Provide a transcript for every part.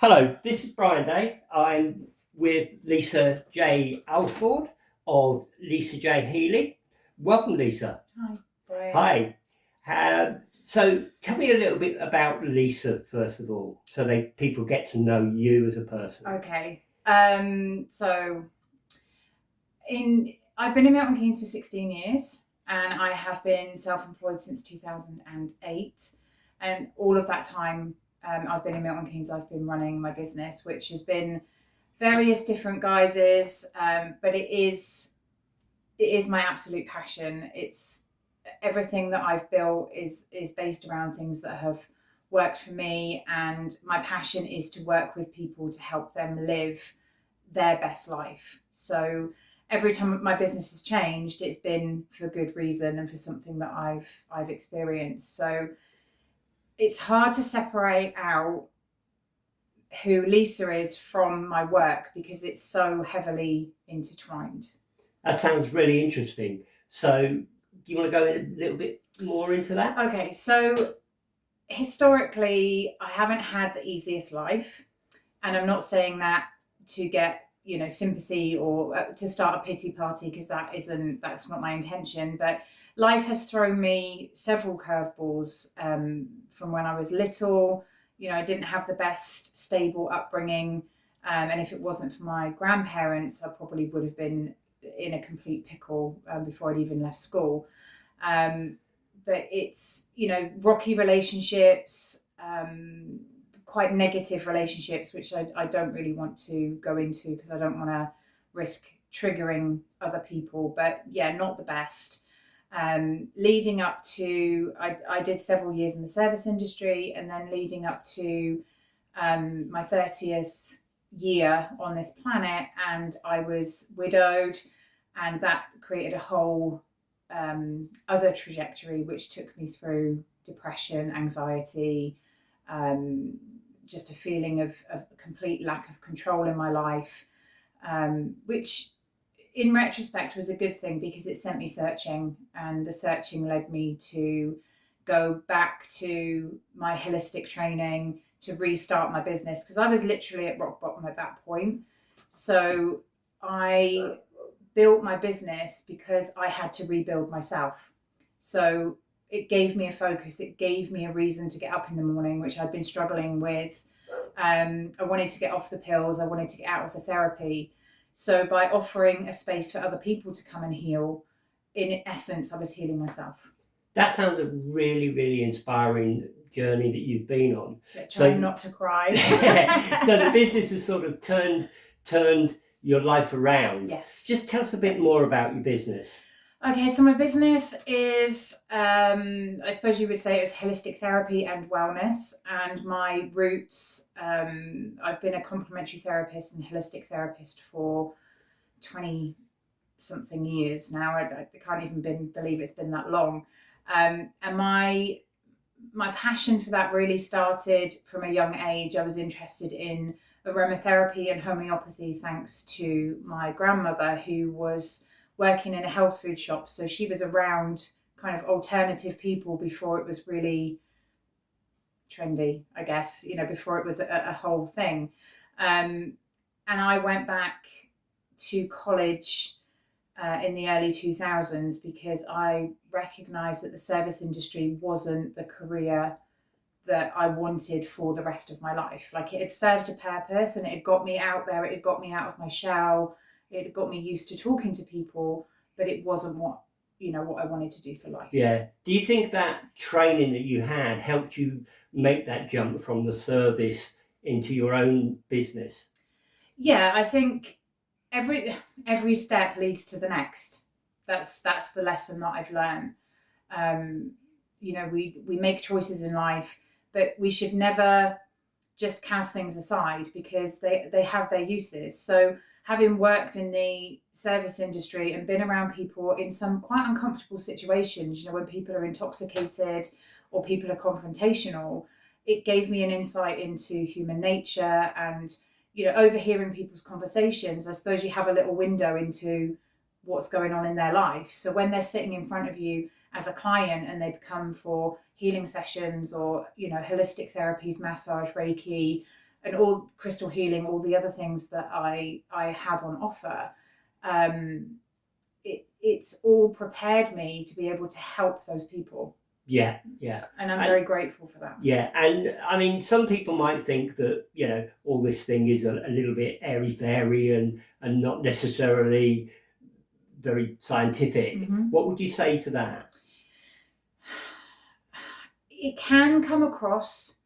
Hello, this is Brian Day. I'm with Lisa J. Alsford of Lisa J. Healy. Welcome, Lisa. Hi, Brian. Hi. So tell me a little bit about Lisa, first of all, so people get to know you as a person. Okay. So I've been in Milton Keynes for 16 years, and I have been self-employed since 2008. And all of that time, I've been in Milton Keynes. I've been running my business, which has been various different guises, but it is my absolute passion. It's everything that I've built is based around things that have worked for me, and my passion is to work with people to help them live their best life. So every time my business has changed, it's been for good reason and for something that I've experienced. So it's hard to separate out who Lisa is from my work because it's so heavily intertwined. That sounds really interesting. So, do you want to go a little bit more into that? Okay, so historically, I haven't had the easiest life, and I'm not saying that to get sympathy or to start a pity party, because that's not my intention. But life has thrown me several curveballs from when I was little. I didn't have the best stable upbringing, and if it wasn't for my grandparents, I probably would have been in a complete pickle before I'd even left school. Um, but it's rocky relationships, quite negative relationships, which I don't really want to go into because I don't want to risk triggering other people. But yeah, not the best. Leading up to, I did several years in the service industry, and then leading up to my 30th year on this planet, and I was widowed, and that created a whole other trajectory which took me through depression, anxiety, just a feeling of complete lack of control in my life, which in retrospect was a good thing because it sent me searching, and the searching led me to go back to my holistic training to restart my business because I was literally at rock bottom at that point. So I built my business because I had to rebuild myself. So it gave me a focus, it gave me a reason to get up in the morning, which I'd been struggling with. I wanted to get off the pills, I wanted to get out of the therapy. So by offering a space for other people to come and heal, in essence, I was healing myself. That sounds a really, really inspiring journey that you've been on. Trying not to cry. So the business has sort of turned your life around. Yes. Just tell us a bit more about your business. Okay, so my business is, I suppose you would say, it's holistic therapy and wellness. And my roots, I've been a complementary therapist and holistic therapist for 20 something years now. I can't even believe it's been that long. And my passion for that really started from a young age. I was interested in aromatherapy and homeopathy thanks to my grandmother, who was working in a health food shop. So she was around kind of alternative people before it was really trendy, I guess, before it was a whole thing. And I went back to college in the early 2000s because I recognized that the service industry wasn't the career that I wanted for the rest of my life. Like, it had served a purpose and it had got me out there, it had got me out of my shell, it had got me used to talking to people, but it wasn't what I wanted to do for life. Yeah. Do you think that training that you had helped you make that jump from the service into your own business? Yeah, I think every step leads to the next. That's the lesson that I've learned. We make choices in life, but we should never just cast things aside because they have their uses. So having worked in the service industry and been around people in some quite uncomfortable situations, when people are intoxicated or people are confrontational, it gave me an insight into human nature. And overhearing people's conversations, I suppose you have a little window into what's going on in their life. So when they're sitting in front of you as a client and they've come for healing sessions or holistic therapies, massage, Reiki, and all crystal healing, all the other things that I have on offer, it's all prepared me to be able to help those people. Yeah. And I'm very grateful for that. Yeah, and I mean, some people might think that, all this thing is a little bit airy-fairy and not necessarily very scientific. Mm-hmm. What would you say to that? It can come across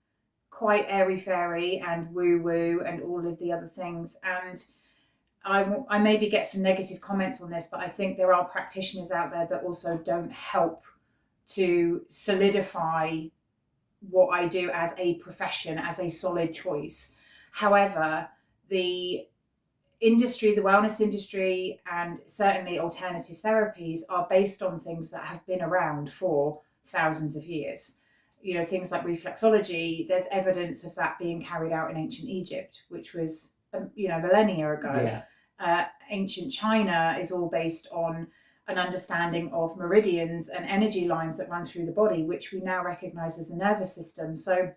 quite airy-fairy and woo-woo and all of the other things, and I maybe get some negative comments on this, but I think there are practitioners out there that also don't help to solidify what I do as a profession, as a solid choice. However, the industry, the wellness industry, and certainly alternative therapies are based on things that have been around for thousands of years. Things like reflexology, there's evidence of that being carried out in ancient Egypt, which was, millennia ago. Yeah. Ancient China is all based on an understanding of meridians and energy lines that run through the body, which we now recognize as the nervous system. So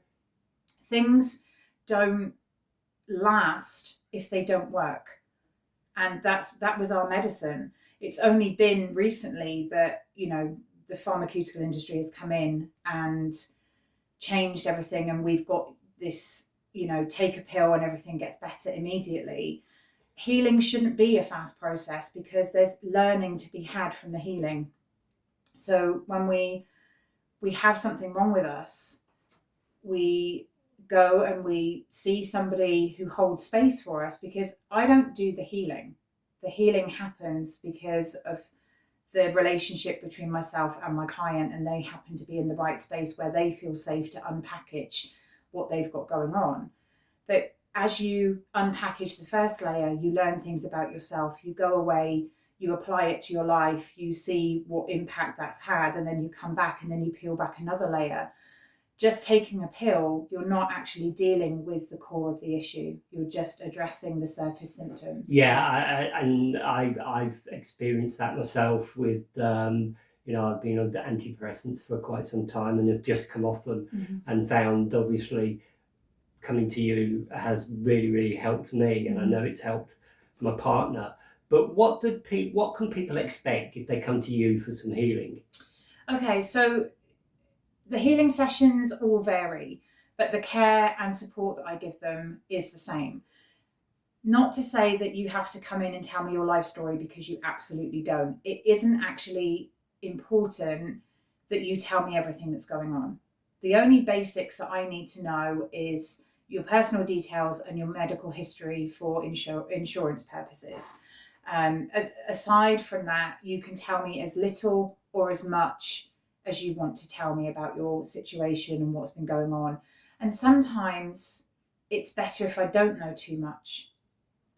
things don't last if they don't work. And that was our medicine. It's only been recently that, the pharmaceutical industry has come in and changed everything, and we've got this, take a pill and everything gets better immediately. Healing shouldn't be a fast process because there's learning to be had from the healing. So when we have something wrong with us, we go and we see somebody who holds space for us, because I don't do the healing. The healing happens because of the relationship between myself and my client, and they happen to be in the right space where they feel safe to unpackage what they've got going on. But as you unpackage the first layer, you learn things about yourself. You go away, you apply it to your life, you see what impact that's had, and then you come back and then you peel back another layer. Just taking a pill, you're not actually dealing with the core of the issue. You're just addressing the surface symptoms. Yeah, I've experienced that myself with, I've been on antidepressants for quite some time and have just come off them, Mm-hmm. and found, obviously, coming to you has really, really helped me, and I know it's helped my partner. But what can people expect if they come to you for some healing? Okay, so the healing sessions all vary, but the care and support that I give them is the same. Not to say that you have to come in and tell me your life story, because you absolutely don't. It isn't actually important that you tell me everything that's going on. The only basics that I need to know is your personal details and your medical history for insurance purposes. Aside from that, you can tell me as little or as much as you want to tell me about your situation and what's been going on. And sometimes it's better if I don't know too much.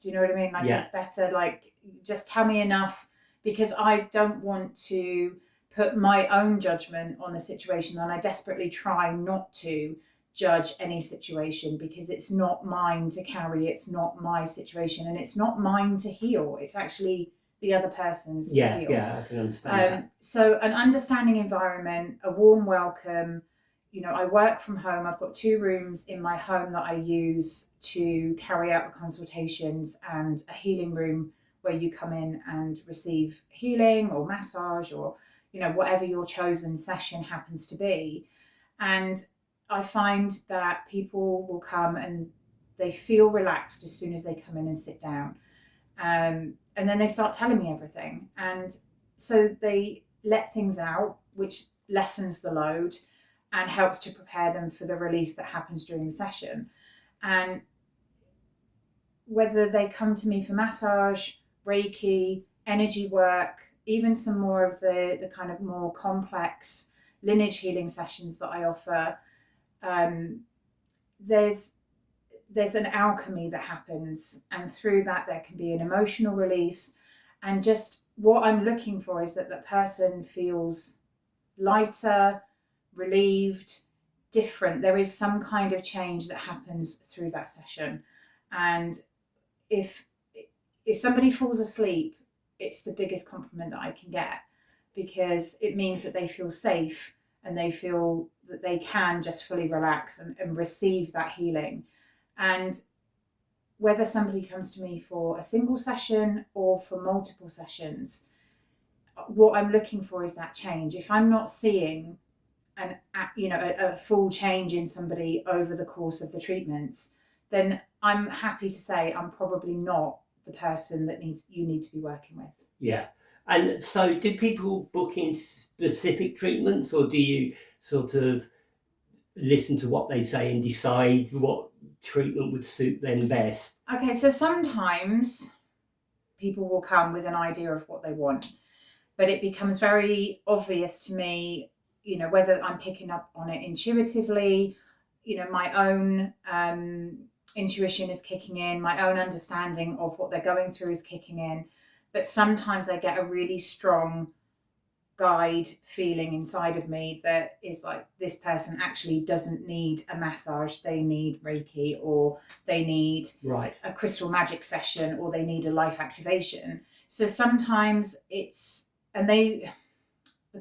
Do you know what I mean? It's better, just tell me enough, because I don't want to put my own judgment on the situation, and I desperately try not to judge any situation, because it's not mine to carry, it's not my situation, and it's not mine to heal. It's actually the other person's to heal. Yeah, I can understand that. So an understanding environment, a warm welcome. I work from home. I've got 2 rooms in my home that I use to carry out the consultations, and a healing room where you come in and receive healing or massage or, whatever your chosen session happens to be. And I find that people will come and they feel relaxed as soon as they come in and sit down. And then they start telling me everything. And so they let things out, which lessens the load and helps to prepare them for the release that happens during the session. And whether they come to me for massage, Reiki, energy work, even some more of the kind of more complex lineage healing sessions that I offer, there's an alchemy that happens, and through that there can be an emotional release. And just what I'm looking for is that the person feels lighter, relieved, different. There is some kind of change that happens through that session. And if somebody falls asleep, it's the biggest compliment that I can get, because it means that they feel safe and they feel that they can just fully relax and receive that healing. And whether somebody comes to me for a single session or for multiple sessions, what I'm looking for is that change. If I'm not seeing a full change in somebody over the course of the treatments, then I'm happy to say I'm probably not the person that you need to be working with. Yeah. And so do people book in specific treatments, or do you sort of listen to what they say and decide what treatment would suit them best? Okay, so sometimes people will come with an idea of what they want, but it becomes very obvious to me, whether I'm picking up on it intuitively, my own intuition is kicking in, my own understanding of what they're going through is kicking in. But sometimes I get a really strong guide feeling inside of me that is like, this person actually doesn't need a massage, they need Reiki, or they need a crystal magic session, or they need a life activation. So sometimes the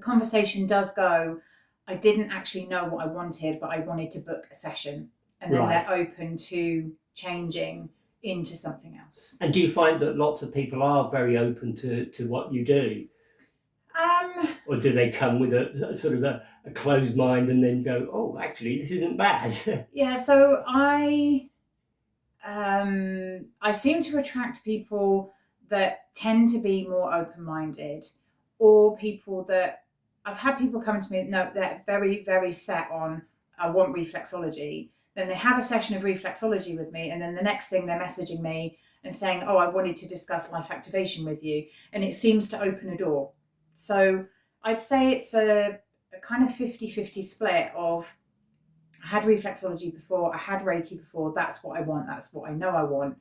conversation does go, I didn't actually know what I wanted, but I wanted to book a session. And then they're open to changing into something else. And do you find that lots of people are very open to what you do? Or do they come with a sort of a closed mind and then go, oh, actually, this isn't bad? Yeah, so I seem to attract people that tend to be more open-minded, or people that I've had people come to me, no, they're very, very set on, I want reflexology. Then they have a session of reflexology with me, and then the next thing they're messaging me and saying, oh, I wanted to discuss life activation with you. And it seems to open a door. So I'd say it's a kind of 50-50 split of, I had reflexology before, I had Reiki before, that's what I want, that's what I know I want.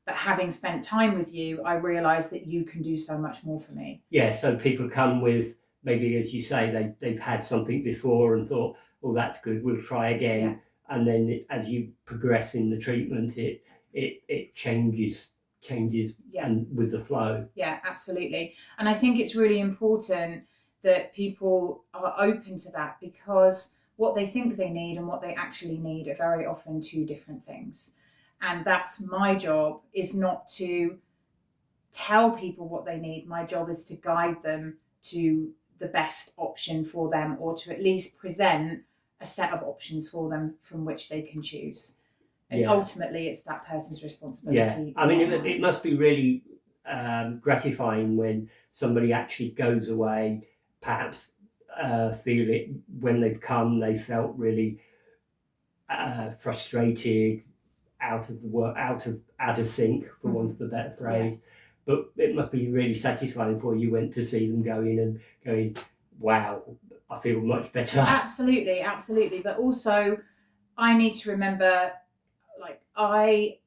But having spent time with you, I realised that you can do so much more for me. Yeah, so people come with, maybe as you say, they've had something before and thought, oh, that's good, we'll try again. Yeah. And then as you progress in the treatment, it changes and with the flow. Yeah, absolutely. And I think it's really important that people are open to that, because what they think they need and what they actually need are very often two different things. And that's my job, is not to tell people what they need. My job is to guide them to the best option for them, or to at least present a set of options for them from which they can choose. And ultimately, it's that person's responsibility. Yeah, I mean, it must be really gratifying when somebody actually goes away, perhaps feel it when they've come, they felt really frustrated, out of sync, for want of a better phrase. Yeah. But it must be really satisfying for you went to see them going, wow, I feel much better. Absolutely, absolutely. But also, I need to remember, like, I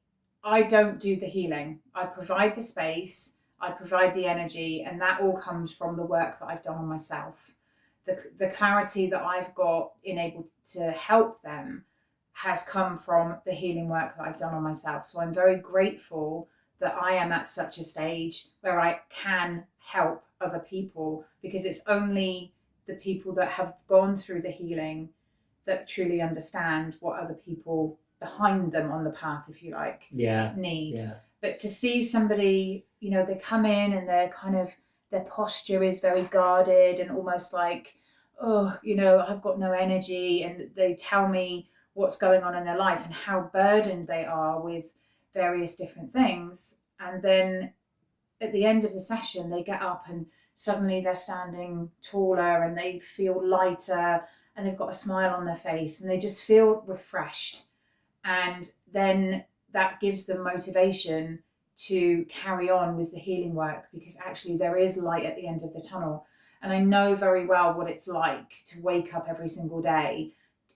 don't do the healing. I provide the space, I provide the energy, and that all comes from the work that I've done on myself. The clarity that I've got in able to help them has come from the healing work that I've done on myself. So I'm very grateful that I am at such a stage where I can help other people, because it's only the people that have gone through the healing that truly understand what other people behind them on the path, if you like, need. Yeah. But to see somebody, they come in and they're kind of, their posture is very guarded and almost like, oh, I've got no energy, and they tell me what's going on in their life and how burdened they are with various different things. And then at the end of the session, they get up and suddenly they're standing taller and they feel lighter and they've got a smile on their face and they just feel refreshed. And then that gives them motivation to carry on with the healing work, because actually there is light at the end of the tunnel. And I know very well what it's like to wake up every single day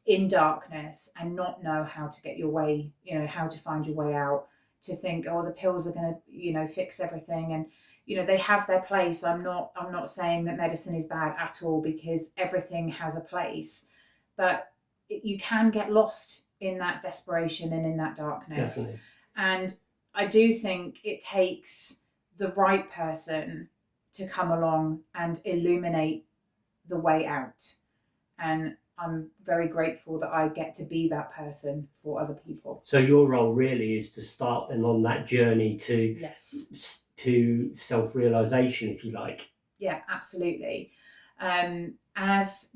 in darkness and not know how to get your way, how to find your way out, to think, oh, the pills are going to, fix everything. And, they have their place. I'm not saying that medicine is bad at all, because everything has a place, but you can get lost in that desperation and in that darkness. Definitely. And I do think it takes the right person to come along and illuminate the way out. And I'm very grateful that I get to be that person for other people. So your role really is to start them on that journey Yes. to self-realization, if you like. Yeah, absolutely. As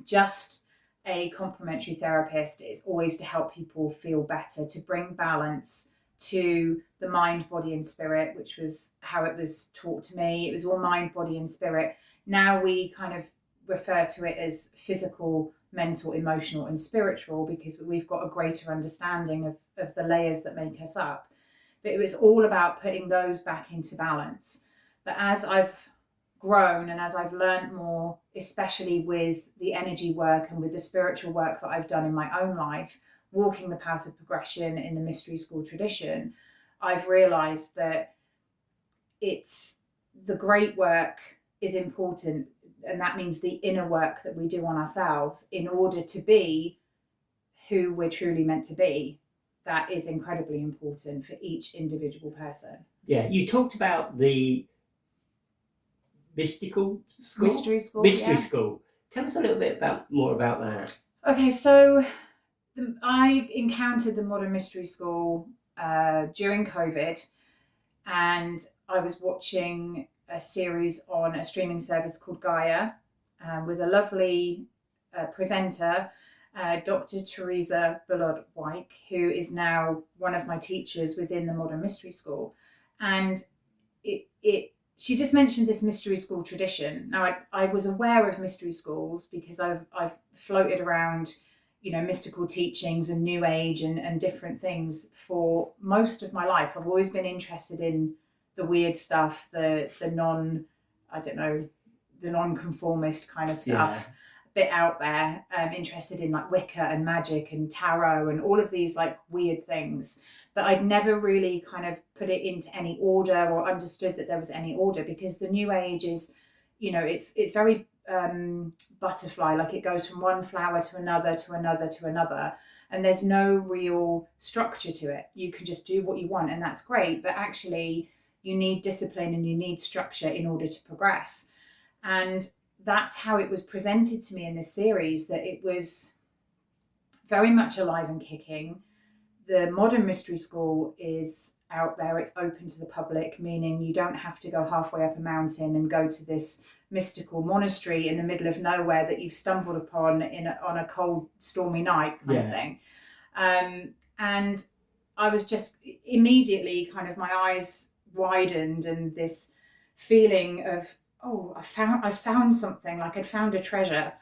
just a complementary therapist, it's always to help people feel better, to bring balance to the mind, body, and spirit, which was how it was taught to me. It was all mind, body, and spirit. Now we kind of refer to it as physical, mental, emotional, and spiritual because we've got a greater understanding of the layers that make us up. But it was all about putting those back into balance. But as I've grown and as I've learned more, especially with the energy work and with the spiritual work that I've done in my own life, walking the path of progression in the mystery school tradition, I've realized that it's the great work is important, and that means the inner work that we do on ourselves in order to be who we're truly meant to be. That is incredibly important for each individual person. Yeah, you talked about the mystical school? Mystery school. Mystery school. Tell us a little bit more about that. Okay, so I encountered the Modern Mystery School during COVID, and I was watching a series on a streaming service called Gaia with a lovely presenter, Dr. Teresa Bullard-Wyke, who is now one of my teachers within the Modern Mystery School. And she just mentioned this mystery school tradition. Now, I was aware of mystery schools because I've floated around, mystical teachings and New Age and different things for most of my life. I've always been interested in the weird stuff, the non-conformist kind of stuff. Yeah. Bit out there, interested in like Wicca and magic and tarot and all of these like weird things, but I'd never really kind of put it into any order or understood that there was any order, because the New Age is, it's very butterfly, like it goes from one flower to another to another to another, and there's no real structure to it. You can just do what you want, and that's great, but actually you need discipline and you need structure in order to progress. And that's how it was presented to me in this series, that it was very much alive and kicking. The Modern Mystery School is out there, it's open to the public, meaning you don't have to go halfway up a mountain and go to this mystical monastery in the middle of nowhere that you've stumbled upon on a cold, stormy night kind of thing. And I was just immediately kind of, my eyes widened, and this feeling of, oh, I found something, like I'd found a treasure.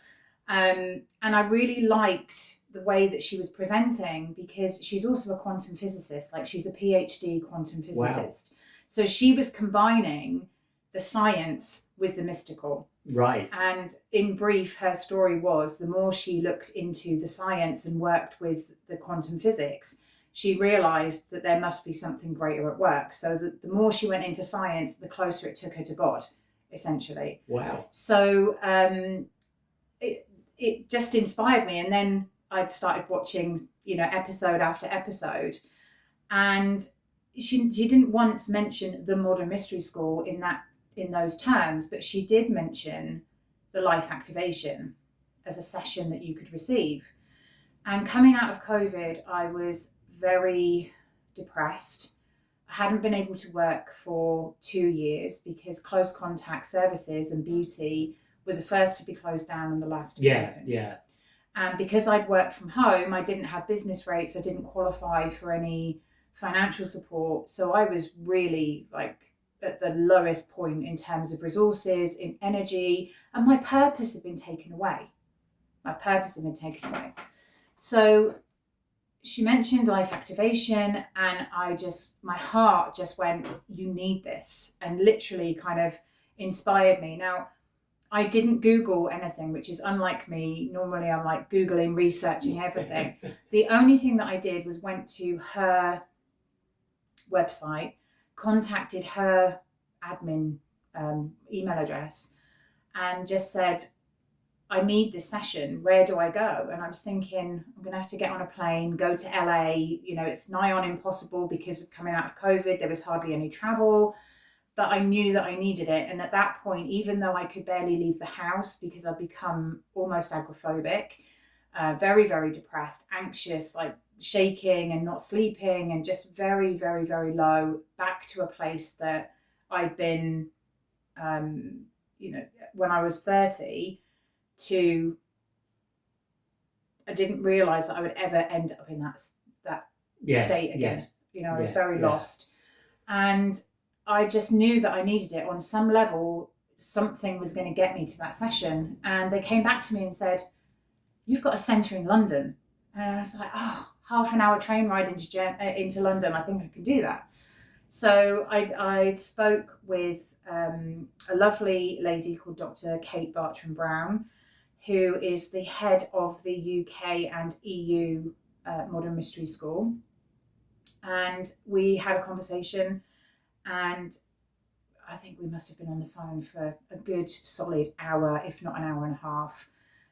And I really liked the way that she was presenting, because she's also a quantum physicist, like she's a PhD quantum physicist. Wow. So she was combining the science with the mystical. Right. And in brief, her story was, the more she looked into the science and worked with the quantum physics, she realized that there must be something greater at work. So the more she went into science, the closer it took her to God, essentially. Wow. So it just inspired me, and then I started watching, episode after episode, and she didn't once mention the Modern Mystery School in those terms, but she did mention the life activation as a session that you could receive. And coming out of COVID, I was very depressed. I hadn't been able to work for 2 years because close contact services and beauty were the first to be closed down and the last to be opened. Yeah. And because I'd worked from home, I didn't have business rates. I didn't qualify for any financial support. So I was really like at the lowest point in terms of resources, in energy, and my purpose had been taken away. So she mentioned life activation, and my heart just went, you need this, and literally kind of inspired me. Now, I didn't Google anything, which is unlike me. Normally I'm like Googling, researching everything. The only thing that I did was went to her website, contacted her admin email address, and just said, I need this session. Where do I go? And I was thinking, I'm going to have to get on a plane, go to LA. It's nigh on impossible because of coming out of COVID, there was hardly any travel. But I knew that I needed it. And at that point, even though I could barely leave the house because I'd become almost agoraphobic, very, very depressed, anxious, like shaking and not sleeping and just very, very, very low, back to a place that I'd been, when I was 30 to, I didn't realize that I would ever end up in that state again. I was very lost. And I just knew that I needed it on some level. Something was going to get me to that session. And they came back to me and said, "You've got a centre in London." And I was like, "Oh, half an hour train ride into London. I think I can do that." So I spoke with a lovely lady called Dr. Kate Bartram Brown, who is the head of the UK and EU Modern Mystery School. And we had a conversation, and I think we must have been on the phone for a good solid hour, if not an hour and a half.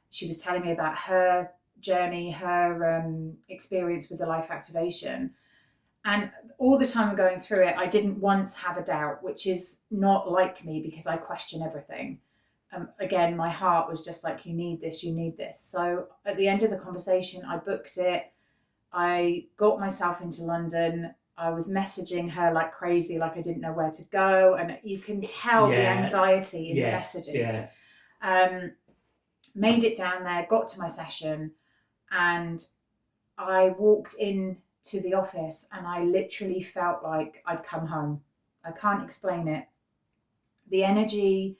She was telling me about her journey, her experience with the life activation. And all the time I'm going through it, I didn't once have a doubt, which is not like me because I question everything. Again, my heart was just like, you need this. So at the end of the conversation, I booked it. I got myself into London. I was messaging her like crazy, like I didn't know where to go. And you can tell the anxiety in the messages. Made it down there, got to my session, and I walked in to the office and I literally felt like I'd come home. I can't explain it. The energy,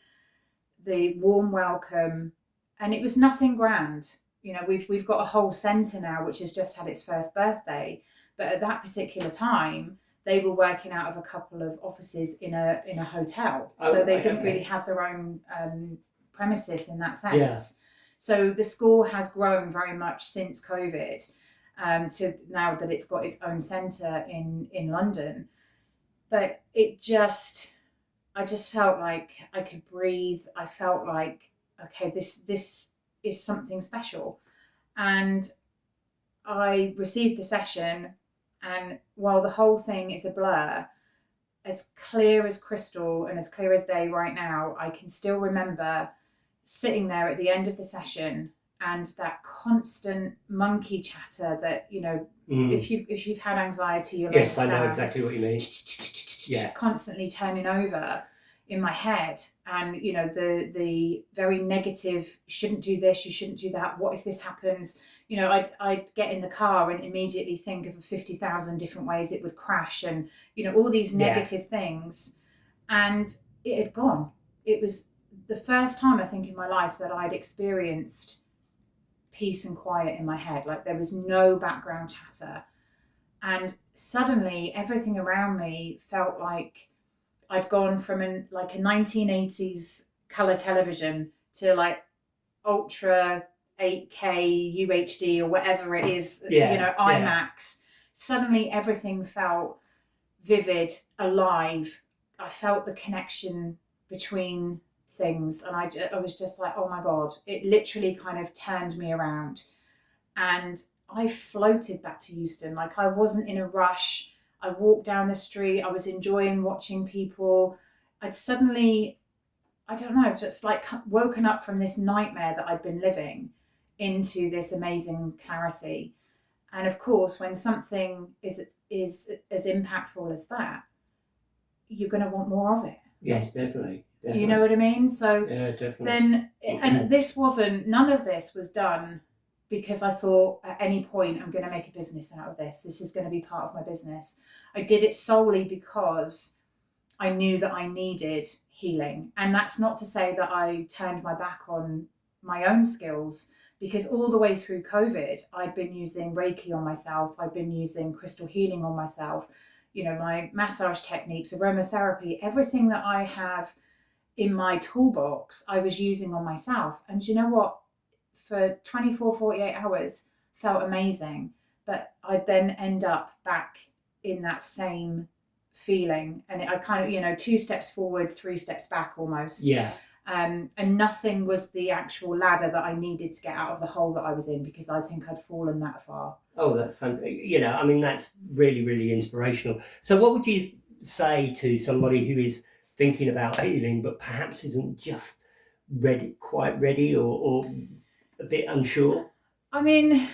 the warm welcome, and it was nothing grand. We've got a whole centre now which has just had its first birthday, but at that particular time they were working out of a couple of offices in a hotel, so they didn't really have their own premises in that sense. So the school has grown very much since COVID, to now that it's got its own centre in London. But I just felt like I could breathe. I felt like, okay, this is something special. And I received the session, and while the whole thing is a blur, as clear as crystal and as clear as day right now, I can still remember sitting there at the end of the session and that constant monkey chatter that, if you've had anxiety, you'll understand. I know exactly what you mean. Constantly turning over in my head, and the very negative, shouldn't do this, you shouldn't do that, what if this happens. I'd get in the car and immediately think of 50,000 different ways it would crash, and all these negative things. And it had gone. It was the first time, I think, in my life that I'd experienced peace and quiet in my head. Like, there was no background chatter, and suddenly everything around me felt like I'd gone from a 1980s color television to like ultra 8K UHD or whatever it is, IMAX. Suddenly everything felt vivid, alive. I felt the connection between things, and I was just like, oh my God, it literally kind of turned me around, and I floated back to Euston. Like, I wasn't in a rush. I walked down the street. I was enjoying watching people. I'd suddenly, I don't know, just like woken up from this nightmare that I'd been living into this amazing clarity. And of course, when something is as impactful as that, you're going to want more of it. Yes, definitely. You know what I mean? So yeah, definitely. Then, and none of this was done because I thought at any point I'm going to make a business out of this. This is going to be part of my business. I did it solely because I knew that I needed healing. And that's not to say that I turned my back on my own skills, because all the way through COVID, I'd been using Reiki on myself. I'd been using crystal healing on myself. My massage techniques, aromatherapy, everything that I have in my toolbox, I was using on myself. And you know what? For 24, 48 hours, felt amazing. But I'd then end up back in that same feeling. And I kind of, 2 steps forward, 3 steps back almost. Yeah. And nothing was the actual ladder that I needed to get out of the hole that I was in, because I think I'd fallen that far. Oh, that's fantastic. That's really, really inspirational. So what would you say to somebody who is thinking about healing but perhaps isn't just quite ready or a bit unsure? I mean,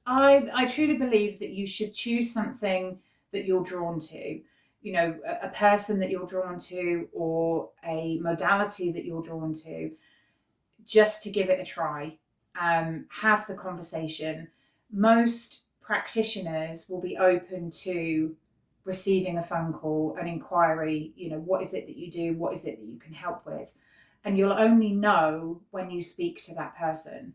I truly believe that you should choose something that you're drawn to. You know, a person that you're drawn to, or a modality that you're drawn to, just to give it a try. Have the conversation. Most practitioners will be open to receiving a phone call, an inquiry. You know, what is it that you do? What is it that you can help with? And you'll only know when you speak to that person.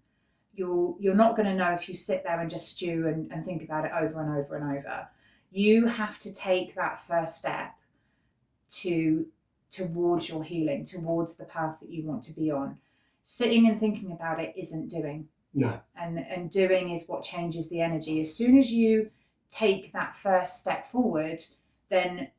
You're not going to know if you sit there and just stew and think about it over and over and over. You have to take that first step towards your healing, towards the path that you want to be on. Sitting and thinking about it isn't doing. No. And doing is what changes the energy. As soon as you take that first step forward, then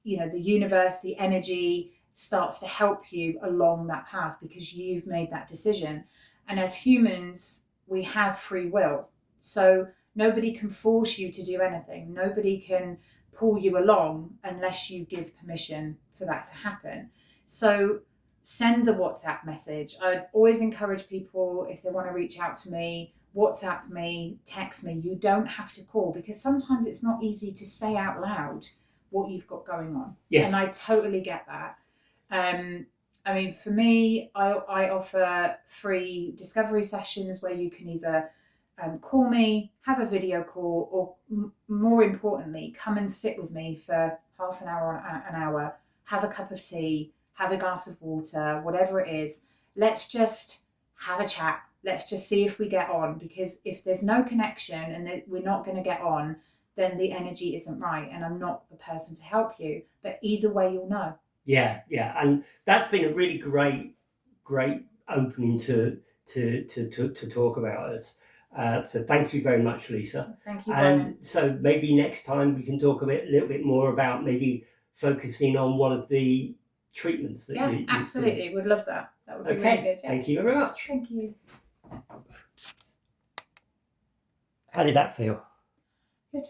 the universe, the energy starts to help you along that path because you've made that decision. And as humans, we have free will. So nobody can force you to do anything. Nobody can pull you along unless you give permission for that to happen. So send the WhatsApp message. I'd always encourage people, if they want to reach out to me, WhatsApp me, text me. You don't have to call, because sometimes it's not easy to say out loud what you've got going on. Yes. And I totally get that. I mean, for me, I offer free discovery sessions where you can either call me, have a video call, or more importantly, come and sit with me for half an hour or an hour, have a cup of tea, have a glass of water, whatever it is. Let's just have a chat. Let's just see if we get on, because if there's no connection and we're not going to get on, then the energy isn't right, and I'm not the person to help you. But either way, you'll know. Yeah, and that's been a really great opening to talk about us. So thank you very much, Lisa. Thank you, Brian. So maybe next time we can talk a little bit more about maybe focusing on one of the treatments that you absolutely. Would love that. That would be really good. Yeah. Thank you very much. Thank you. How did that feel? Good.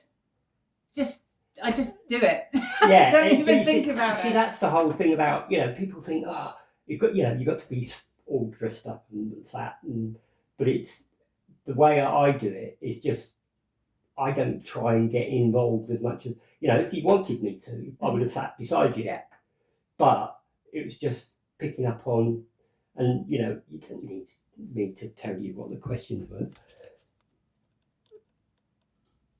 I just do it. Yeah. Don't even think about it. See, that's the whole thing about, people think, oh, you've got to be all dressed up and that, but it's the way I do it is just, I don't try and get involved as much as, if you wanted me to, I would have sat beside you. Yeah. But it was just picking up on, and you don't need me to tell you what the questions were.